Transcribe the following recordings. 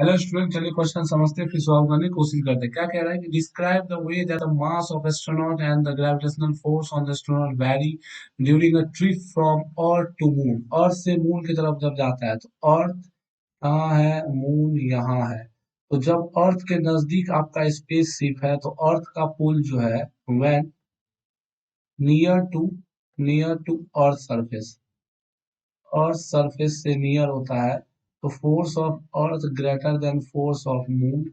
Hello student, चलिए question समझते हैं फिर सॉल्व करने की कोशिश करते हैं। क्या कह रहा है कि describe the way that the mass of astronaut and the gravitational force on the astronaut vary during a trip from earth to moon. Earth से मून की तरफ जब जाता है तो अर्थ कहाँ है, मून यहाँ है। तो जब अर्थ के नजदीक आपका स्पेसशिप है तो अर्थ का पुल जो है when near to earth surface, earth surface से नियर होता है तो force of earth greater than force of moon.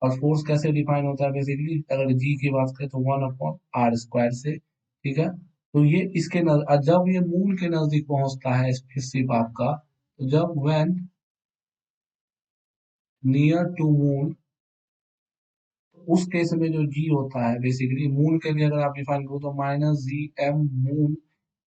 और फोर्स कैसे डिफाइन होता है, बेसिकली अगर जी की बात करें तो 1/r² से। ठीक है, तो ये इसके जब ये मून के नजदीक पहुंचता है स्पेसशिप आपका, तो जब व्हेन नियर टू मून, उस केस में जो जी होता है बेसिकली मून के लिए अगर आप डिफाइन करो तो -gm moon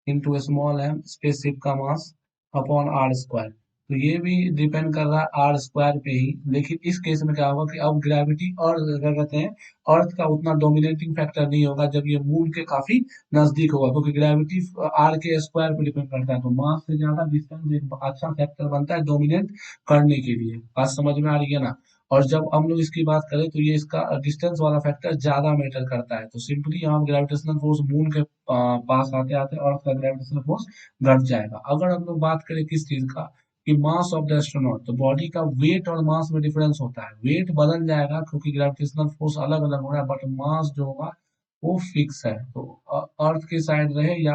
into small m spaceship का मास अपॉन आर स्क्वायर। तो ये भी डिपेंड कर रहा है आर स्क्वायर पे ही, लेकिन इस केस में क्या होगा कि अब ग्रेविटी और क्या कहते हैं, अर्थ का उतना डोमिनेटिंग फैक्टर नहीं होगा जब ये मून के काफी नजदीक होगा, क्योंकि ग्रेविटी आर के स्क्वायर पे डिपेंड करता है। तो मास से ज्यादा डिस्टेंस एक अच्छा फैक्टर बनता है डोमिनेट करने के लिए। बात समझ में आ रही है ना। और जब हम लोग इसकी बात करें तो ये इसका डिस्टेंस वाला फैक्टर ज्यादा मैटर करता है। तो सिंपली यहाँ ग्रेविटेशनल फोर्स मून के पास आते आते अर्थ का ग्रेविटेशनल फोर्स घट जाएगा। अगर हम लोग बात करें किस चीज का, कि मास ऑफ द एस्ट्रोनॉट, तो बॉडी का वेट और मास में डिफरेंस होता है। वेट बदल जाएगा क्योंकि ग्रेविटेशनल फोर्स अलग अलग हो रहा है, बट मास जो होगा वो फिक्स है। तो अर्थ के साइड रहे या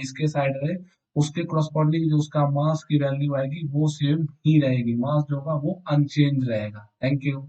इसके साइड रहे, उसके करस्पॉन्डिंग जो उसका मास की वैल्यू आएगी वो सेम ही रहेगी, मास जो होगा वो अनचेंज रहेगा। Thank you.